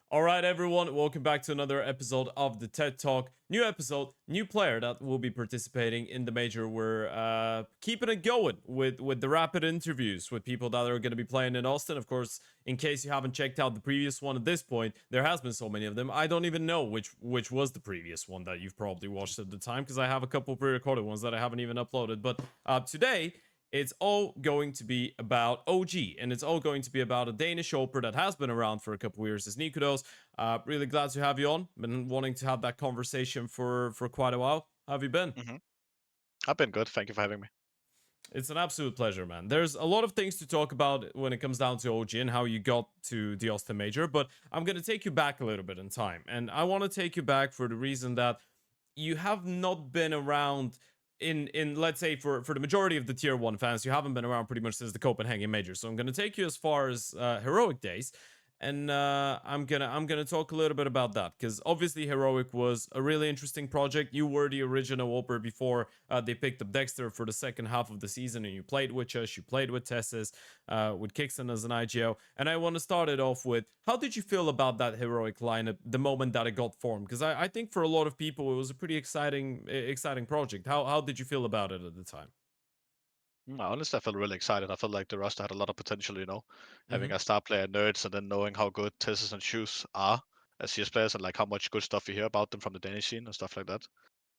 All right, everyone, welcome back to another episode of the TED Talk. New episode, new player that will be participating in the major. We're keeping it going with the rapid interviews with people that are going to be playing in Austin. Of course, in case you haven't checked out the previous one at this point, there has been so many of them. I don't even know which was the previous one that you've probably watched at the time because I have a couple pre-recorded ones that I haven't even uploaded. But today it's all going to be about OG, and it's all going to be about a Danish AWPer that has been around for a couple of years as nicoodoz. Really glad to have you on. Been wanting to have that conversation for quite a while. How have you been? hmm I've been good. Thank you for having me. It's an absolute pleasure, man. There's a lot of things to talk about when it comes down to OG and how you got to the Austin Major, but I'm going to take you back a little bit in time. And I want to take you back for the reason that you have not been around in let's say for the majority of the tier 1 fans, you haven't been around pretty much since the Copenhagen Major. So I'm going to take you as far as heroic days, and I'm gonna talk a little bit about that because obviously heroic was a really interesting project. You were the original AWPer before they picked up Dexter for the second half of the season, and you played with us, you played with teddcs, with kyxsan as an IGO. And I want to start it off with, how did you feel about that heroic lineup the moment that it got formed? Because I think for a lot of people it was a pretty exciting project. How did you feel about it at the time? Honestly, I felt really excited. I felt like the roster had a lot of potential, Mm-hmm. having a star player nerds and then knowing how good teddcs and shoes are as CS players and like how much good stuff you hear about them from the Danish scene and stuff like that.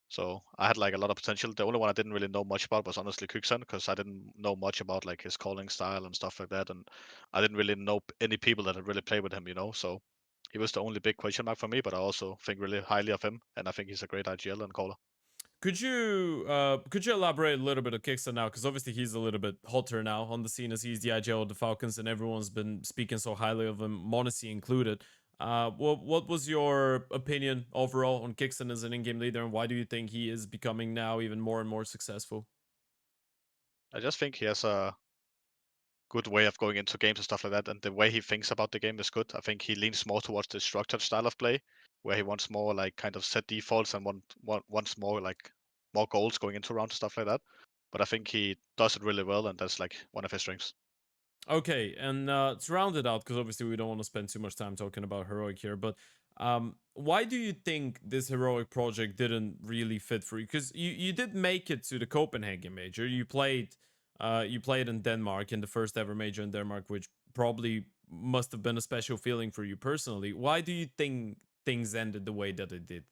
So I had like a lot of potential. The only one I didn't really know much about was honestly kyxsan because I didn't know much about like his calling style and stuff like that, and I didn't really know any people that had really played with him. So he was the only big question mark for me, but I also think really highly of him, and I think he's a great IGL and caller. Could you elaborate a little bit of kyxsan now? Because obviously he's a little bit hotter now on the scene as he's the IGL of the Falcons, and everyone's been speaking so highly of him, Monacy included. What was your opinion overall on kyxsan as an in-game leader, and why do you think he is becoming now even more and more successful? I just think he has a good way of going into games and stuff like that. And the way he thinks about the game is good. I think he leans more towards the structured style of play, where he wants more like kind of set defaults and wants more like more goals going into rounds, stuff like that. But I think he does it really well, and that's like one of his strengths. Okay, and to round it out, because obviously we don't want to spend too much time talking about heroic here, but why do you think this heroic project didn't really fit for you? Because you did make it to the Copenhagen major. You played in Denmark in the first ever major in Denmark, which probably must have been a special feeling for you personally. Why do you think things ended the way that it did?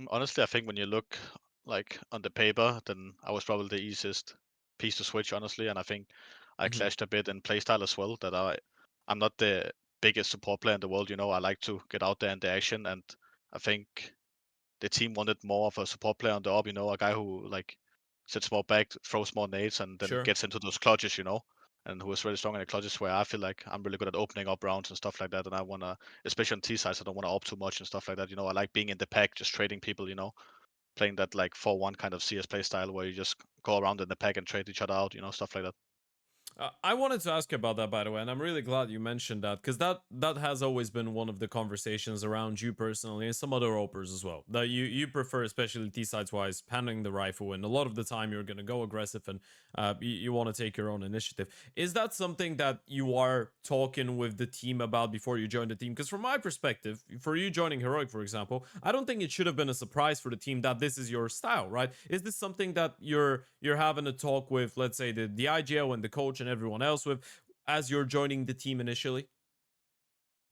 Honestly, I think when you look like on the paper, then I was probably the easiest piece to switch, honestly. And I think I Hmm. clashed a bit in playstyle as well. That I'm not the biggest support player in the world. I like to get out there in the action, and I think the team wanted more of a support player on the up. A guy who like sits more back, throws more nades, and then Sure. gets into those clutches. And who is really strong in the clutches where I feel like I'm really good at opening up rounds and stuff like that. And I wanna, especially on T sides, I don't wanna op too much and stuff like that. I like being in the pack, just trading people, playing that like 4-1 kind of CS play style where you just go around in the pack and trade each other out, stuff like that. I wanted to ask you about that, by the way, and I'm really glad you mentioned that because that has always been one of the conversations around you personally and some other opers as well. That you prefer, especially T sides wise, handling the rifle, and a lot of the time you're gonna go aggressive and you want to take your own initiative. Is that something that you are talking with the team about before you join the team? Because from my perspective, for you joining Heroic, for example, I don't think it should have been a surprise for the team that this is your style, right? Is this something that you're having a talk with, let's say the IGO and the coach and everyone else with, as you're joining the team initially?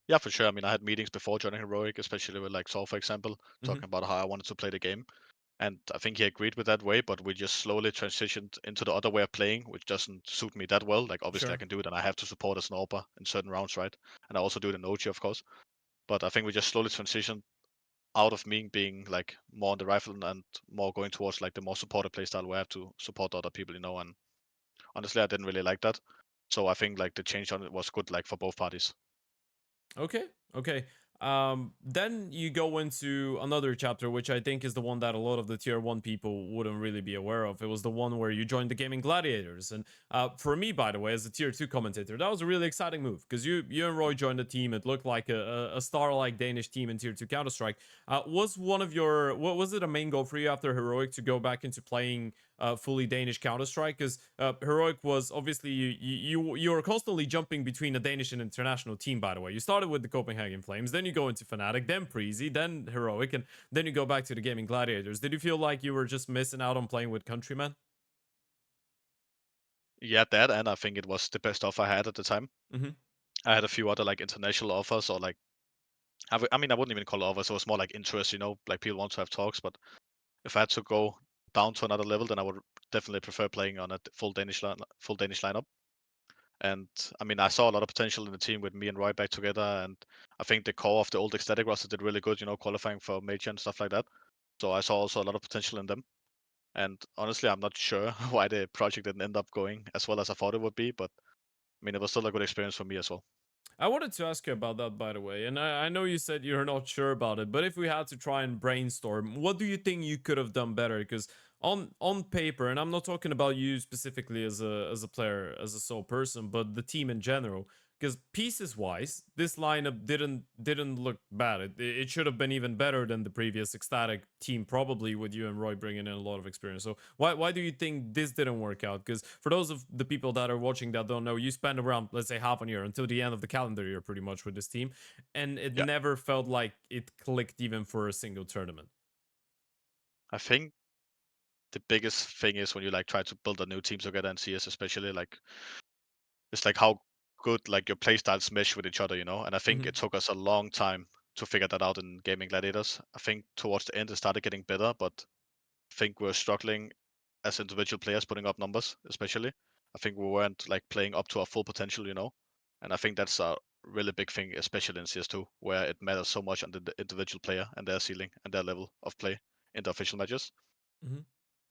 Yeah, for sure. I mean, I had meetings before joining Heroic, especially with like Saul, for example, Hmm. talking about how I wanted to play the game. And I think he agreed with that way, but we just slowly transitioned into the other way of playing, which doesn't suit me that well. Like, obviously, I Sure. can do it, and I have to support as an AWPer in certain rounds, right? And I also do it in OG, of course. But I think we just slowly transitioned out of me being like more on the rifle and more going towards like the more supportive playstyle where I have to support other people. And honestly, I didn't really like that. So I think like the change on it was good, like for both parties. Okay. Okay. Then you go into another chapter, which I think is the one that a lot of the tier 1 people wouldn't really be aware of. It was the one where you joined the Gaming Gladiators. And for me, by the way, as a tier 2 commentator, that was a really exciting move because you and roeJ joined the team. It looked like a star-like Danish team in tier 2 Counter-Strike. Was one of your, what was it a main goal for you after Heroic to go back into playing fully Danish Counter-Strike? Because Heroic was obviously, you were constantly jumping between a Danish and international team, by the way. You started with the Copenhagen Flames, then you go into Fnatic, then Preezy, then Heroic, and then you go back to the Gaming Gladiators. Did you feel like you were just missing out on playing with countrymen? Yeah, that, and I think it was the best offer I had at the time. Mm-hmm. I had a few other like international offers, or like I mean, I wouldn't even call it offers. It was more like interest, like people want to have talks. But if I had to go down to another level, then I would definitely prefer playing on a full Danish lineup. And I mean, I saw a lot of potential in the team with me and roeJ back together, and I think the core of the old ecstatic roster did really good, qualifying for major and stuff like that. So I saw also a lot of potential in them. And honestly, I'm not sure why the project didn't end up going as well as I thought it would be, but I mean, it was still a good experience for me as well. I wanted to ask you about that, by the way, and I know you said you're not sure about it, but if we had to try and brainstorm, what do you think you could have done better? Because on paper, and I'm not talking about you specifically as a player, as a sole person, but the team in general. Because pieces wise, this lineup didn't look bad. It should have been even better than the previous ecstatic team, probably with you and roeJ bringing in a lot of experience. So why do you think this didn't work out? Because for those of the people that are watching that don't know, you spent around, let's say, half a year until the end of the calendar year, pretty much, with this team, and it Yeah, never felt like it clicked even for a single tournament. I think the biggest thing is when you like try to build a new team together in CS, especially like it's like how good like your playstyles mesh with each other, And I think Mm-hmm. it took us a long time to figure that out in Gaming Gladiators. I think towards the end it started getting better, but I think we're struggling as individual players putting up numbers, especially. I think we weren't like playing up to our full potential. And I think that's a really big thing, especially in CS2, where it matters so much on the individual player and their ceiling and their level of play in the official matches. Mm-hmm.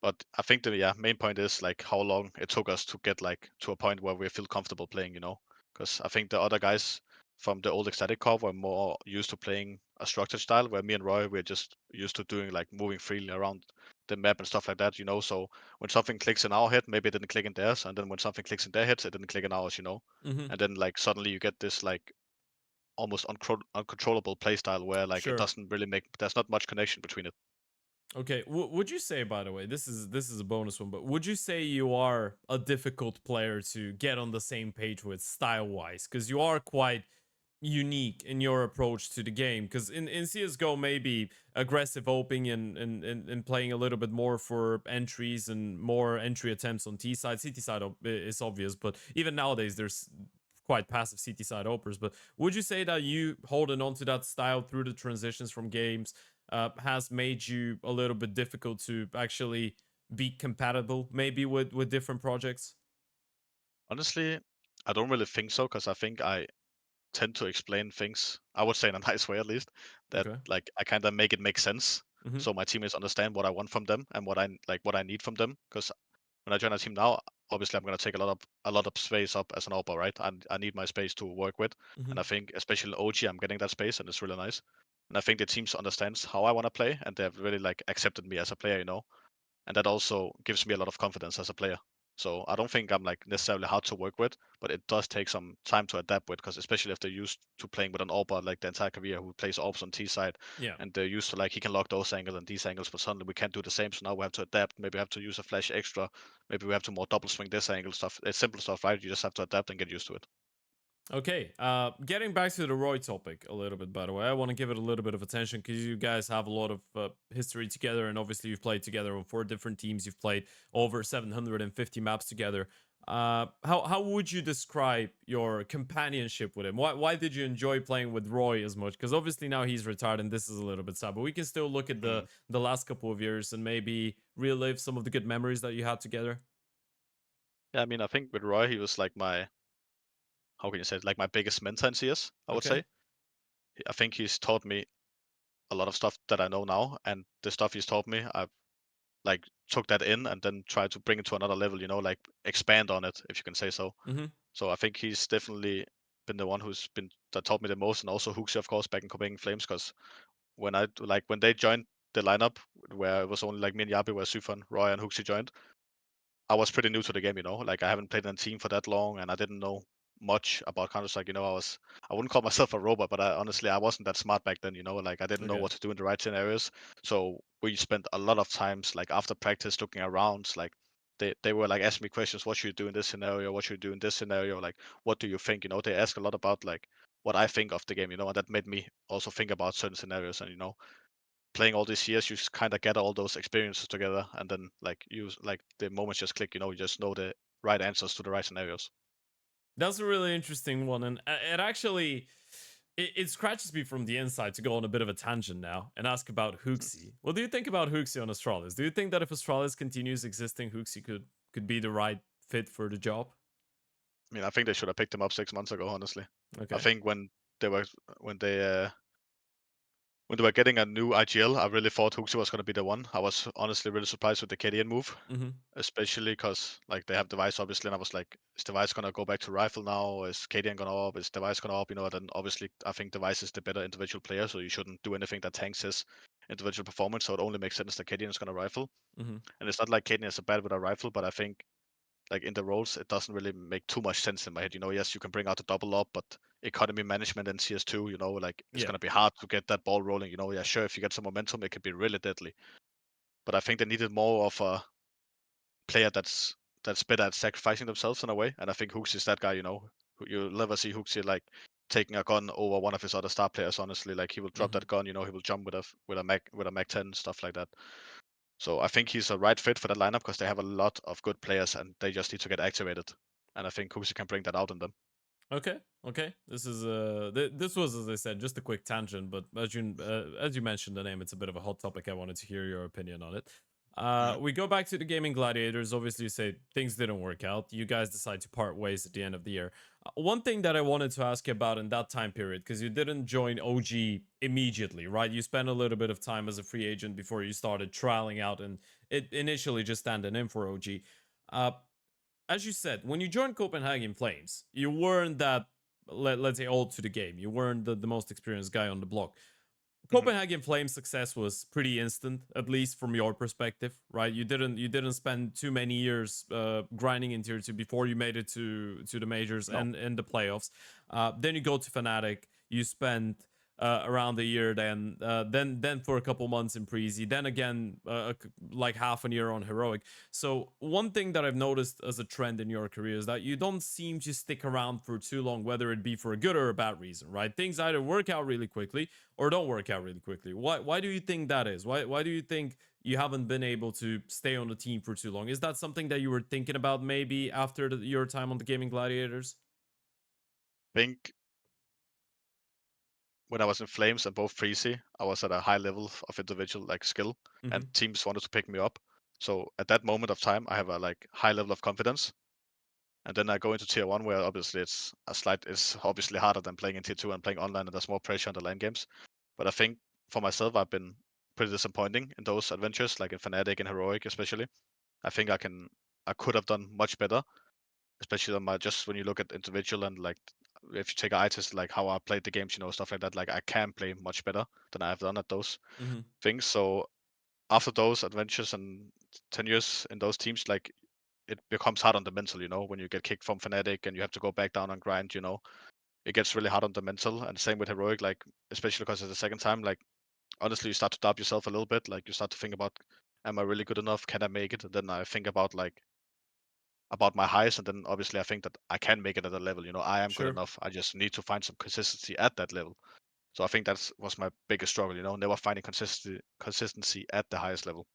But I think the main point is like how long it took us to get like to a point where we feel comfortable playing. Because I think the other guys from the old ecstatic core were more used to playing a structured style, where me and roeJ we're just used to doing like moving freely around the map and stuff like that. So when something clicks in our head, maybe it didn't click in theirs, and then when something clicks in their heads, it didn't click in ours. Mm-hmm. And then like suddenly you get this like almost uncontrollable play style where like it Sure. doesn't really there's not much connection between it. Okay. Would you say, by the way, this is a bonus one, but would you say you are a difficult player to get on the same page with style wise? Because you are quite unique in your approach to the game. Because in CSGO, maybe aggressive opening and playing a little bit more for entries and more entry attempts on T side. CT side is obvious, but even nowadays, there's quite passive CT side opers. But would you say that you holding on to that style through the transitions from games has made you a little bit difficult to actually be compatible, maybe with different projects? Honestly, I don't really think so because I think I tend to explain things, I would say in a nice way at least, that Okay. like I kind of make it make sense. Mm-hmm. So my teammates understand what I want from them and what I need from them. Because when I join a team now, obviously I'm gonna take a lot of space up as an AWPer, right? I need my space to work with. Mm-hmm. And I think especially in OG I'm getting that space and it's really nice. And I think the teams understands how I wanna play and they've really like accepted me as a player. And that also gives me a lot of confidence as a player. So I don't think I'm like necessarily hard to work with, but it does take some time to adapt with, because especially if they're used to playing with an AWPer like the entire career who plays AWPs on T side, Yeah. and they're used to like he can lock those angles and these angles, but suddenly we can't do the same. So now we have to adapt. Maybe we have to use a flash extra. Maybe we have to more double swing this angle stuff. It's simple stuff, right? You just have to adapt and get used to it. Okay, getting back to the roeJ topic a little bit, by the way, I want to give it a little bit of attention because you guys have a lot of history together, and obviously you've played together on 4 different teams. You've played over 750 maps together. How would you describe your companionship with him? Why did you enjoy playing with roeJ as much? Because obviously now he's retired, and this is a little bit sad. But we can still look at Mm. the last couple of years and maybe relive some of the good memories that you had together. Yeah, I mean, I think with roeJ, he was like my, how can you say it, like my biggest mentor in CS, I would Okay. say. I think he's taught me a lot of stuff that I know now, and the stuff he's taught me, I've like took that in and then tried to bring it to another level, like expand on it, if you can say so. Mm-hmm. So I think he's definitely been the one that taught me the most, and also HooXi, of course, back in Copenhagen Flames, because when they joined the lineup, where it was only like me and Yabi, where Sufan, roeJ, and HooXi joined, I was pretty new to the game, Like I haven't played in a team for that long, and I didn't know much about Counter-Strike. I wouldn't call myself a robot, but honestly, I wasn't that smart back then. Like I didn't know Okay. what to do in the right scenarios. So we spent a lot of times, like after practice, looking around. Like they were like asking me questions: What should you do in this scenario? What should you do in this scenario? Like what do you think? They ask a lot about like what I think of the game. And that made me also think about certain scenarios. And playing all these years, you kind of gather all those experiences together, and then like the moments just click. You just know the right answers to the right scenarios. That's a really interesting one, and it actually it scratches me from the inside to go on a bit of a tangent now and ask about HooXi. What do you think about HooXi on Astralis? Do you think that if Astralis continues existing, HooXi could be the right fit for the job? I mean, I think they should have picked him up 6 months ago. Honestly, I Okay. think they were when they uh, when they were getting a new IGL, I really thought HooXi was going to be the one. I was honestly really surprised with the KDN move, Mm-hmm. especially because like they have device obviously, and I was like, is device gonna go back to rifle now? Is KDN gonna up? Is device gonna up? Then obviously I think device is the better individual player, so you shouldn't do anything that tanks his individual performance. So it only makes sense that KDN is gonna rifle. Mm-hmm. And it's not like KDN is a bad with a rifle, but I think like in the roles it doesn't really make too much sense in my head. Yes, you can bring out the double up, but economy management in CS2, like it's Yeah. gonna be hard to get that ball rolling. Yeah, sure, if you get some momentum, it could be really deadly. But I think they needed more of a player that's better at sacrificing themselves in a way. And I think HooXi is that guy. You'll never see HooXi like taking a gun over one of his other star players. Honestly, like he will drop Mm-hmm. that gun. He will jump with a Mac 10 stuff like that. So I think he's a right fit for that lineup because they have a lot of good players and they just need to get activated. And I think HooXi can bring that out in them. Okay. Okay. This is this was, as I said, just a quick tangent, but as you mentioned the name, it's a bit of a hot topic. I wanted to hear your opinion on it. Mhm. We go back to the Gaimin Gladiators. Obviously, you say things didn't work out. You guys decide to part ways at the end of the year. One thing that I wanted to ask you about in that time period, because you didn't join OG immediately, right? You spent a little bit of time as a free agent before you started trialing out and it initially just standing in for OG. Uh, as you said, when you joined Copenhagen Flames, you weren't that, let's say, old to the game. You weren't the most experienced guy on the block. Mhm. Copenhagen Flames success was pretty instant, at least from your perspective, right? You didn't spend too many years grinding in tier 2 before you made it to the majors No. and the playoffs. Then you go to Fnatic. You spend around a year, then for a couple months in Preezy, then again like half a year on Heroic. So one thing that I've noticed as a trend in your career is that you don't seem to stick around for too long, whether it be for a good or a bad reason, right? Things either work out really quickly or don't work out really quickly. Why do you think that is? Why do you think you haven't been able to stay on the team for too long? Is that something that you were thinking about maybe after your time on the Gaimin Gladiators? Think when I was in Flames and both Freezy, I was at a high level of individual like skill, and Mm-hmm. teams wanted to pick me up. So at that moment of time, I have a like high level of confidence, and then I go into tier 1, where obviously it's obviously harder than playing in tier 2 and playing online, and there's more pressure on the lane games. But I think for myself, I've been pretty disappointing in those adventures, like in Fnatic and Heroic especially. I think I could have done much better, especially on just when you look at individual and like if you take eye test, like how I played the games, stuff like that. Like I can play much better than I have done at those Mm-hmm. things. So after those adventures and 10 years in those teams, like it becomes hard on the mental, when you get kicked from Fnatic and you have to go back down and grind, it gets really hard on the mental. And same with Heroic, like especially because it's the second time, like honestly, you start to doubt yourself a little bit. Like you start to think about, am I really good enough? Can I make it? And then I think about my highs, and then obviously I think that I can make it at a level. I am good Sure. enough. I just need to find some consistency at that level. So I think that was my biggest struggle. Never finding consistency at the highest level.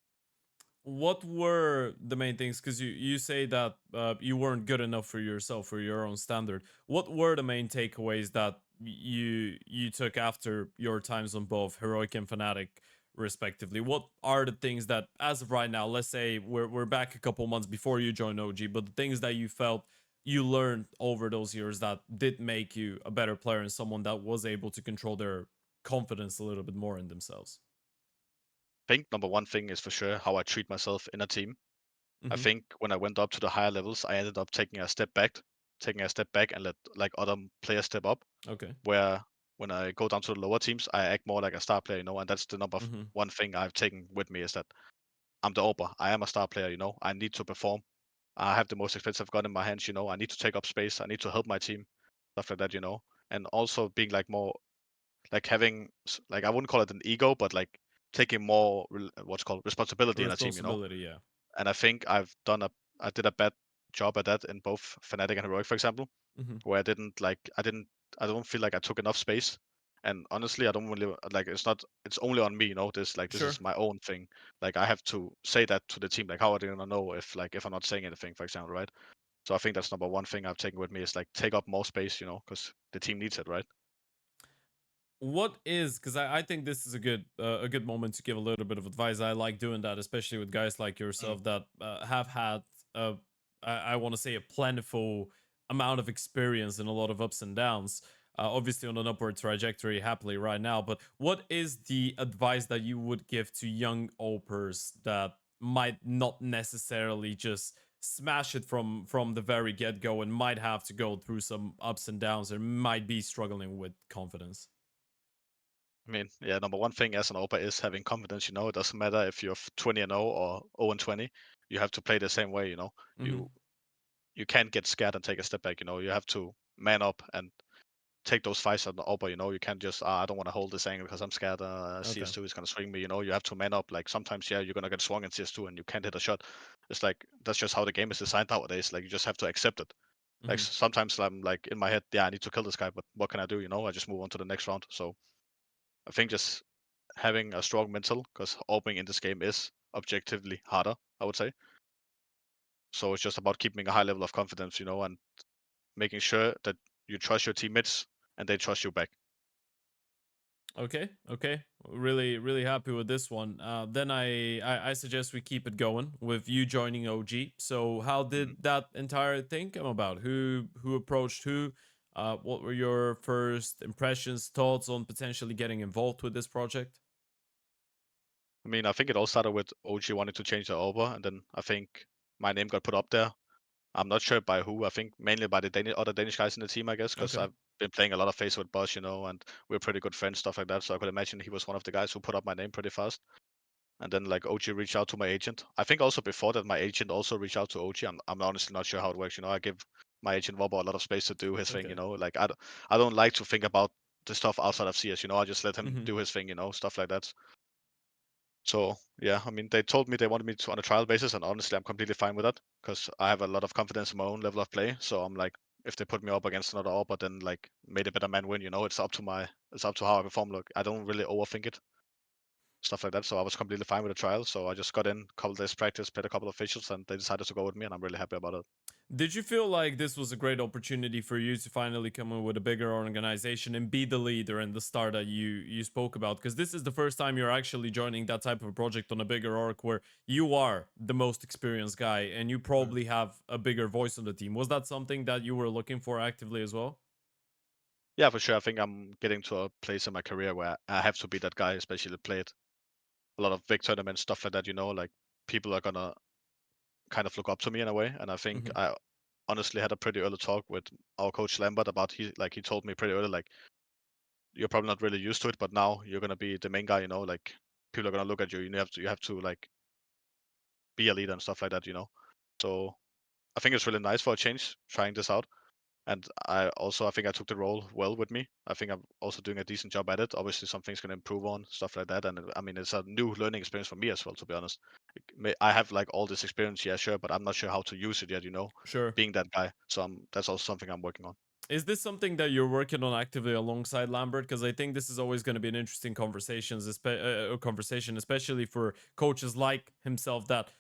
What were the main things? Because you say that you weren't good enough for yourself for your own standard. What were the main takeaways that you took after your times on both Heroic and Fnatic, respectively? What are the things that, as of right now, let's say we're back a couple months before you joined OG, but the things that you felt you learned over those years that did make you a better player and someone that was able to control their confidence a little bit more in themselves? I think number one thing is for sure how I treat myself in a team. I Mm-hmm. think when I went up to the higher levels, I ended up taking a step back taking a step back and let like other players step up. Okay. Where when I go down to the lower teams, I act more like a star player, and that's the Mm-hmm. one thing I've taken with me is that I'm the AWPer. I am a star player, I need to perform. I have the most expensive gun in my hands, I need to take up space. I need to help my team, stuff like that. And also being like more like having like I wouldn't call it an ego, but like taking more what's called responsibility in a team. Responsibility, yeah. And I think I did a bad job at that in both Fnatic and Heroic, for example, Mm-hmm. where I don't feel like I took enough space. And honestly, I don't really like it's only on me, this Sure. is my own thing. Like I have to say that to the team. Like how are they gonna know if I'm not saying anything, for example, right? So I think that's number one thing I've taken with me is like take up more space, because the team needs it, right? What is, because I think this is a good moment to give a little bit of advice. I like doing that, especially with guys like Mm, yourself that have had I want to say a plentiful amount of experience and a lot of ups and downs. Obviously on an upward trajectory happily right now, but what is the advice that you would give to young opers that might not necessarily just smash it from the very get-go and might have to go through some ups and downs and might be struggling with confidence? I mean, yeah, number one thing as an AWPer is having confidence. It doesn't matter if you're 20-0 or 0-20. You have to play the same way. Hmm. You you can't get scared and take a step back. You have to man up and take those fights on the AWPer. You can't just I don't want to hold this angle because I'm scared. Okay. CS2 is gonna swing me. You have to man up. Like sometimes, yeah, you're gonna get swung in CS2 and you can't hit a shot. It's like that's just how the game is designed nowadays. Like you just have to accept it. Like Hmm. sometimes I'm like in my head, yeah, I need to kill this guy, but what can I do? I just move on to the next round. So I think just having a strong mental, because opening in this game is objectively harder, I would say. So it's just about keeping a high level of confidence, and making sure that you trust your teammates and they trust you back. Okay. Okay. Really, really happy with this one. Then I suggest we keep it going with you joining OG. So how Mhm. did that entire thing come about? Who approached who? What were your first impressions, thoughts on potentially getting involved with this project? I mean, I think it all started with OG wanting to change the over, and then I think my name got put up there. I'm not sure by who. I think mainly by the other Danish guys in the team, I guess, because Okay. I've been playing a lot of face with Boss, and we're pretty good friends, stuff like that. So I could imagine he was one of the guys who put up my name pretty fast. And then like OG reached out to my agent. I think also before that my agent also reached out to OG. I'm honestly not sure how it works. I give my agent Robo a lot of space to do his thing. Okay. Like I don't like to think about the stuff outside of CS. I just let him Hmm. do his thing. Stuff like that. So yeah, I mean they told me they wanted me to on a trial basis, and honestly I'm completely fine with that because I have a lot of confidence in my own level of play. So I'm like, if they put me up against another AWPer, then like made a better man win. It's up to how I perform. Look, I don't really overthink it, stuff like that. So I was completely fine with the trial. So I just got in, couple days practice, played a couple of officials, and they decided to go with me, and I'm really happy about it. Did you feel like this was a great opportunity for you to finally come in with a bigger organization and be the leader and the star that you spoke about? Because this is the first time you're actually joining that type of a project on a bigger org where you are the most experienced guy and you Mm. probably have a bigger voice on the team. Was that something that you were looking for actively as well? Yeah, for sure. I think I'm getting to a place in my career where I have to be that guy, especially played a lot of big tournaments, stuff like that. Like people are gonna kind of look up to me in a way, and I think Hmm. I honestly had a pretty early talk with our coach Lambert about he told me pretty early like you're probably not really used to it, but now you're gonna be the main guy. Like people are gonna look at you. You have to like be a leader and stuff like that. So I think it's really nice for a change trying this out. And I think I took the role well with me. I think I'm also doing a decent job at it. Obviously, some things can improve on stuff like that. And I mean, it's a new learning experience for me as well, to be honest. I have like all this experience, yeah, sure, but I'm not sure how to use it yet. Sure. Being that guy. So that's also something I'm working on. Is this something that you're working on actively alongside Lambert? Because I think this is always going to be an interesting conversation, especially for coaches like himself that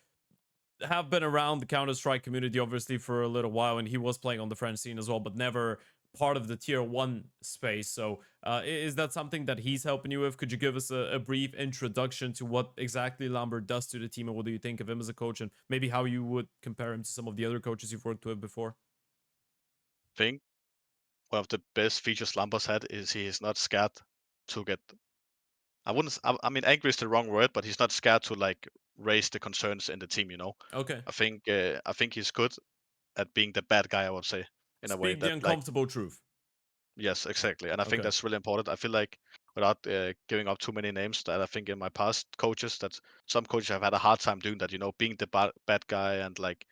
have been around the Counter Strike community obviously for a little while, and he was playing on the French scene as well, but never part of the tier one space. So, is that something that he's helping you with? Could you give us a brief introduction to what exactly Lambert does to the team, and what do you think of him as a coach, and maybe how you would compare him to some of the other coaches you've worked with before? I think one of the best features Lambos had is he is not scared to get. I wouldn't. I mean, angry is the wrong word, but he's not scared to like raise the concerns in the team. Okay. I think he's good at being the bad guy. I would say. in a way Speak the that like uncomfortable truth. yes, exactly. And I think Okay. that's really important. I feel like without giving up too many names, that I think in my past coaches that some coaches have had a hard time doing that. Being the bad guy and like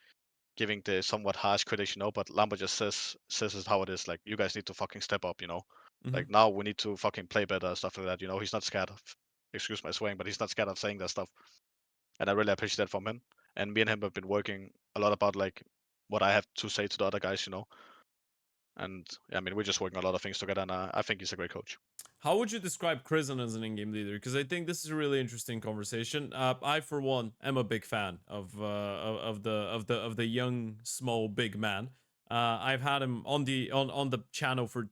giving the somewhat harsh critics. But Lambert just says it how it is. Like you guys need to fucking step up. Hmm. Like now we need to fucking play better and stuff like that. He's not scared of. Excuse my swearing, but he's not scared of saying that stuff, and I really appreciate that from him. And me and him have been working a lot about like what I have to say to the other guys. And yeah, I mean we're just working a lot of things together, and I think he's a great coach. How would you describe kyxsan as an in-game leader? Because I think this is a really interesting conversation. I, for one, am a big fan of the young, small, big man. I've had him on the channel for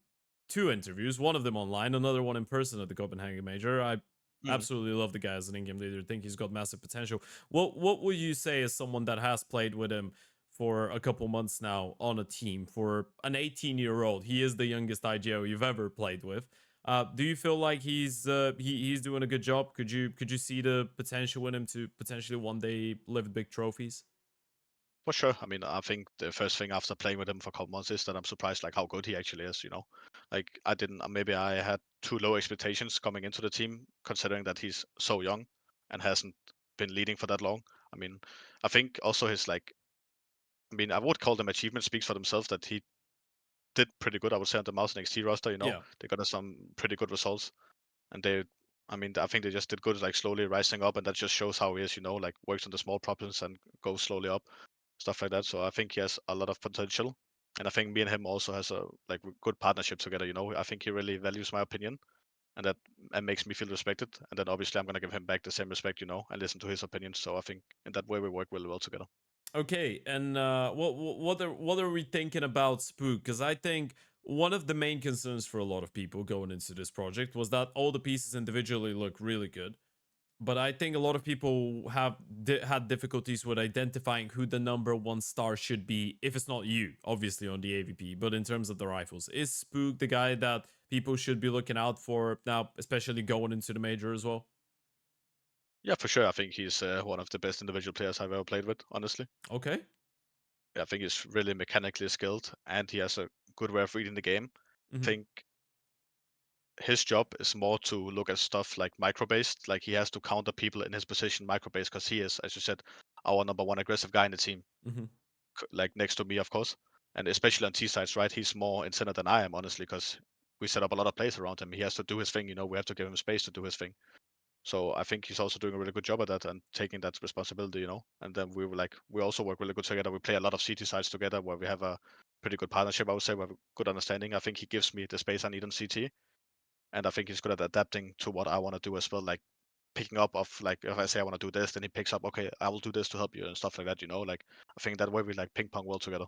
two interviews. One of them online, another one in person at the Copenhagen Major. I Mm. absolutely love the guy as an in-game leader. I think he's got massive potential. What would you say as someone that has played with him for a couple months now on a team for an 18-year-old? He is the youngest IGO you've ever played with. Do you feel like he's doing a good job? Could you see the potential in him to potentially one day lift big trophies? For sure. I mean, I think the first thing after playing with him for a couple months is that I'm surprised like how good he actually is. Like I didn't maybe I had too low expectations coming into the team, considering that he's so young and hasn't been leading for that long. I mean, I think also his like I mean, I would call them achievements speaks for themselves that he did pretty good, I would say, on the Mouse and XT roster. Yeah. They got us some pretty good results. And I mean, I think they just did good, like slowly rising up, and that just shows how he is. Like works on the small problems and goes slowly up, stuff like that. So I think he has a lot of potential, and I think me and him also has a like good partnership together. I think he really values my opinion, and that and makes me feel respected. And then obviously I'm gonna give him back the same respect, and listen to his opinions. So I think in that way we work really well together. Okay, and what are we thinking about Spook? Because I think one of the main concerns for a lot of people going into this project was that all the pieces individually look really good, but I think a lot of people have had difficulties with identifying who the number one star should be. If it's not you, obviously on the AVP, but in terms of the rifles, is Spook the guy that people should be looking out for now, especially going into the major as well? Yeah, for sure. I think he's one of the best individual players I've ever played with. Honestly, Okay. yeah, I think he's really mechanically skilled, and he has a good way of reading the game. I Hmm. think his job is more to look at stuff like micro based, like he has to counter people in his position micro based because he is, as you said, our number one aggressive guy in the team, Hmm. like next to me, of course, and especially on T sides, right? He's more in center than I am, honestly, because we set up a lot of plays around him. He has to do his thing, we have to give him space to do his thing. So I think he's also doing a really good job at that and taking that responsibility. And then we also work really good together. We play a lot of CT sides together where we have a pretty good partnership, I would say. We have a good understanding. I think he gives me the space I need on CT, and I think he's good at adapting to what I want to do as well. Like picking up of like if I say I want to do this, then he picks up. Okay, I will do this to help you and stuff like that. Like I think that way we like ping pong well together.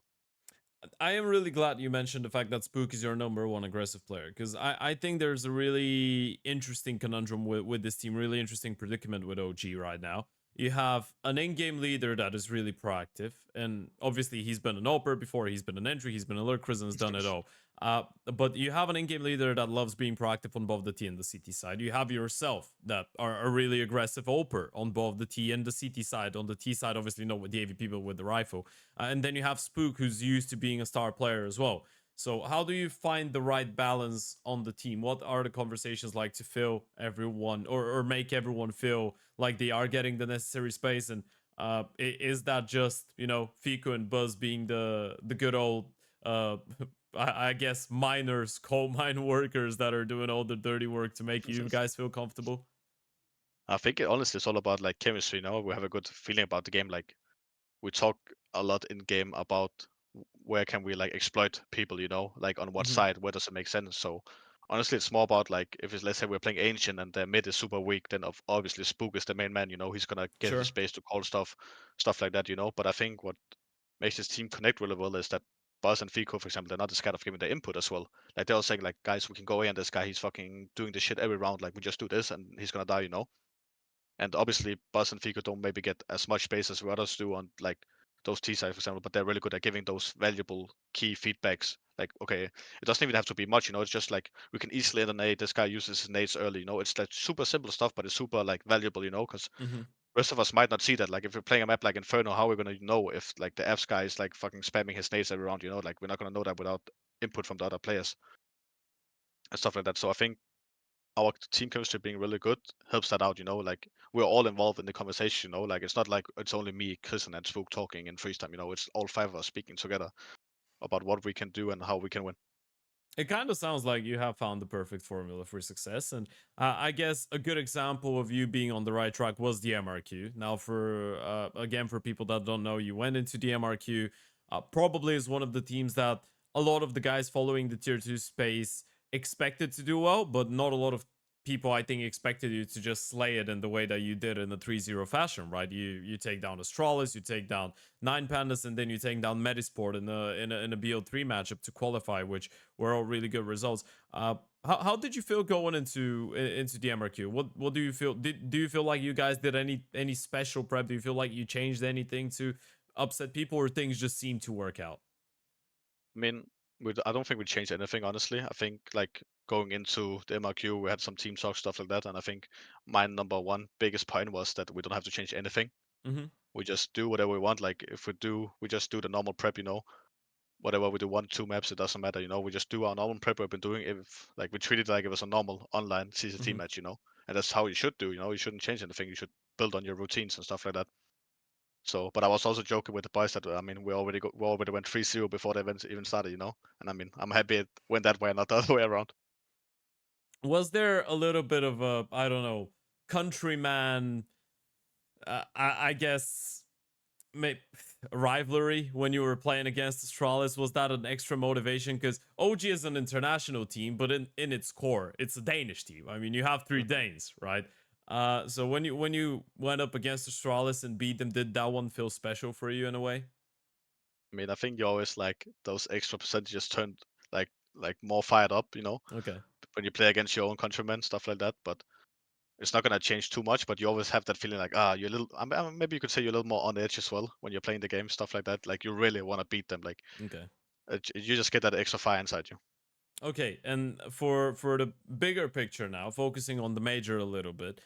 I am really glad you mentioned the fact that Spook is your number one aggressive player because I think there's a really interesting conundrum with this team, really interesting predicament with OG right now. You have an in-game leader that is really proactive, and obviously he's been an AWPer before, he's been an entry, he's been a lurk, Kristen has Of done it course. all. But you have an in-game leader that loves being proactive on both the T and the CT side. You have yourself that are a really aggressive AWPer on both the T and the CT side. On the T side, obviously not with the AVP, but with the rifle. And then you have Spook, who's used to being a star player as well. So, how do you find the right balance on the team? What are the conversations like to feel everyone or make everyone feel like they are getting the necessary space? And is that just Fico and Buzz being the good old I guess miners, coal mine workers that are doing all the dirty work to make you guys feel comfortable? I think honestly it's all about like chemistry. We have a good feeling about the game. Like we talk a lot in game about where can we like exploit people, like on what Hmm. side, where does it make sense. So honestly it's more about like if it's, let's say we're playing ancient and their mid is super weak, then obviously Spook is the main man. He's gonna get the Sure. space to call stuff like that. But I think what makes this team connect really well is that Buzz and Fico, for example, they're not scared of giving their input as well. Like they're all saying like, guys, we can go away, and this guy, he's fucking doing this shit every round, like we just do this and he's gonna die. And obviously, Buzz and Fico don't maybe get as much space as we others do on like those T sides, for example, but they're really good at giving those valuable key feedbacks. Like, okay, it doesn't even have to be much, it's just like we can easily end a nade. This guy uses his nades early, It's like super simple stuff, but it's super like valuable, because Hmm. rest of us might not see that. Like if we're playing a map like Inferno, how are we gonna know if like the F's guy is like fucking spamming his nades every round? Like we're not gonna know that without input from the other players and stuff like that. So I think our team chemistry being really good helps that out. Like we're all involved in the conversation. Like it's not like it's only me, kyxsan, and Spooke talking in freeze time. It's all five of us speaking together about what we can do and how we can win. It kind of sounds like you have found the perfect formula for success. And I guess a good example of you being on the right track was the MRQ. Now, for again, for people that don't know, you went into the MRQ, probably is one of the teams that a lot of the guys following the tier 2 space expected to do well, but not a lot of people, I think, expected you to just slay it in the way that you did in a 3-0 fashion, right? You take down Astralis, you take down 9 Pandas, and then you take down Metizport in a BO3 matchup to qualify, which were all really good results. How did you feel going into the MRQ? What do you feel? Do you feel like you guys did any special prep? Do you feel like you changed anything to upset people, or things just seem to work out? I mean, I don't think we changed anything, honestly. I think like going into the MRQ, we had some team talk stuff like that, and I think my number one biggest point was that we don't have to change anything. Hmm. We just do whatever we want. Like if we do, we just do the normal prep. Whatever we do, 1, 2 maps, it doesn't matter. We just do our normal prep we've been doing. If like we treat it like it was a normal online CCT Hmm. match. And that's how you should do. You shouldn't change anything. You should build on your routines and stuff like that. So, but I was also joking with the boys that I mean we already went 3-0 before the event even started. And I mean I'm happy it went that way, not the other way around. Was there a little bit of a, I don't know, countryman? I guess may rivalry when you were playing against Astralis? Was that an extra motivation? Because OG is an international team, but in its core, it's a Danish team. I mean, you have three Mhm. Danes, right? So when you went up against Astralis and beat them, did that one feel special for you in a way? I mean I think you always like those extra percentages turned like more fired up, Okay. when you play against your own countrymen, stuff like that. But it's not gonna change too much. But you always have that feeling like you're a little. Maybe you could say you're a little more on edge as well when you're playing the game, stuff like that. Like you really want to beat them. Like Okay. you just get that extra fire inside you. Okay, and for the bigger picture now, focusing on the major a little bit,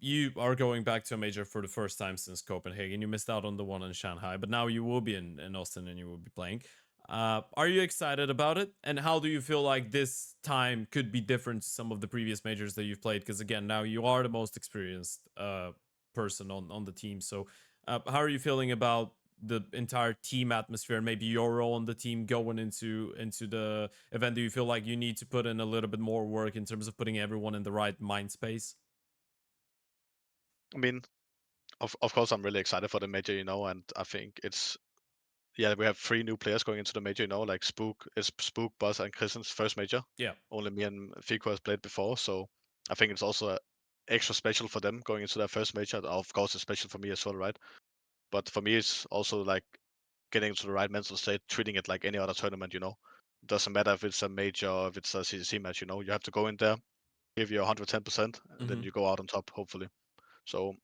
you are going back to a major for the first time since Copenhagen. You missed out on the one in Shanghai, but now you will be in Austin and you will be playing. Are you excited about it? And how do you feel like this time could be different to some of the previous majors that you've played? Because again, now you are the most experienced person on the team. So, how are you feeling about the entire team atmosphere and maybe your role on the team going into the event? Do you feel like you need to put in a little bit more work in terms of putting everyone in the right mind space? I mean, of course, I'm really excited for the major, and I think it's yeah, we have 3 new players going into the major, like Spooke, Buzz, and Kristen's first major. Yeah. Only me and Fico has played before, so I think it's also extra special for them going into their first major. Of course, it's special for me as well, right? But for me, it's also like getting to the right mental state, treating it like any other tournament. It doesn't matter if it's a major or if it's a CCC match. You have to go in there, give you 110%, and then Hmm. you go out on top, hopefully. So,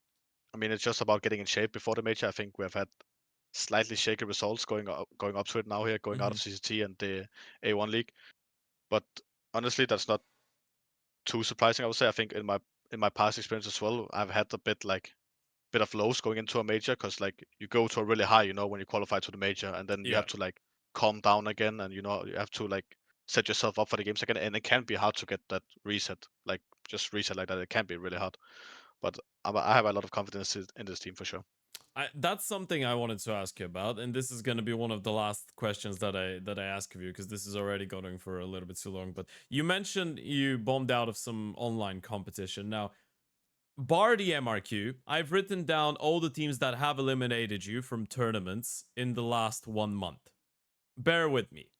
I mean, it's just about getting in shape before the major. I think we have had slightly shaky results going up to it now here, going out Hmm. of CCT and the A1 league. But honestly, that's not too surprising. I would say. I think in my past experience as well, I've had a bit of lows going into a major because like you go to a really high, when you qualify to the major, and then you Yeah. have to like calm down again, and you have to like set yourself up for the games again, and it can be hard to get that reset, like just reset like that. It can be really hard, but I have a lot of confidence in this team for sure. That's something I wanted to ask you about, and this is going to be one of the last questions that I ask of you because this is already going for a little bit too long. But you mentioned you bombed out of some online competition. Now, bar the MRQ, I've written down all the teams that have eliminated you from tournaments in the last 1 month. Bear with me.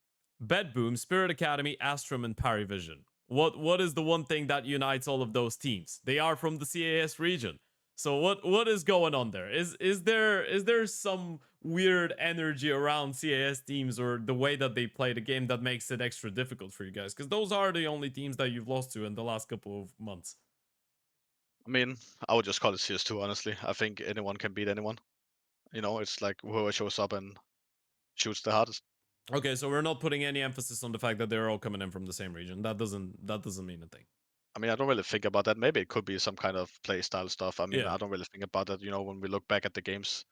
Bedboom, Spirit Academy, Astrum, and Parivision. What is the one thing that unites all of those teams? They are from the CAS region. So what is going on there? Is there some weird energy around CAS teams or the way that they play the game that makes it extra difficult for you guys? Because those are the only teams that you've lost to in the last couple of months. I mean, I would just call it CS2. Honestly, I think anyone can beat anyone. It's like whoever shows up and shoots the hardest. Okay, so we're not putting any emphasis on the fact that they're all coming in from the same region. That doesn't mean a thing. I mean, I don't really think about that. Maybe it could be some kind of play style stuff. I mean, Yeah. I don't really think about that. You know, when we look back at the games,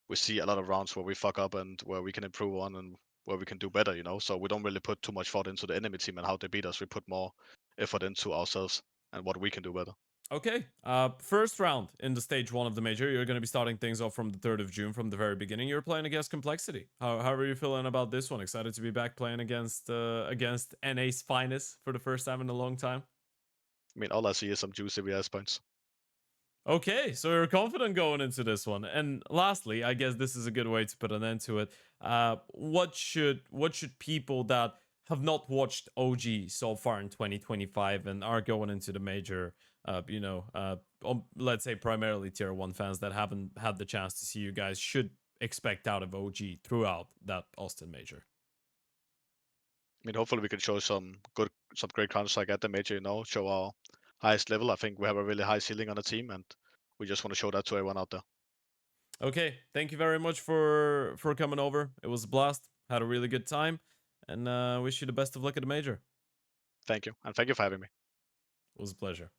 we see a lot of rounds where we fuck up and where we can improve on and where we can do better, you know? So we don't really put too much thought into the enemy team and how they beat us. We put more effort into ourselves and what we can do better. Okay. First round in the stage one of the major. You're going to be starting things off from the 3rd of June from the very beginning. You're playing against Complexity. How are you feeling about this one? Excited to be back playing against NA's finest for the first time in a long time? I mean, all I see is some juicy VS points. Okay, so you're confident going into this one. And lastly, I guess this is a good way to put an end to it. What should people that have not watched OG so far in 2025 and are going into the major, let's say primarily tier 1 fans that haven't had the chance to see you guys should expect out of OG throughout that Austin major? I mean, hopefully we can show some great counter strike at the major, you know, show our highest level. I think we have a really high ceiling on the team and we just want to show that to everyone out there. Okay, thank you very much for coming over. It was a blast. Had a really good time, and wish you the best of luck at the major. Thank you. And thank you for having me. It was a pleasure.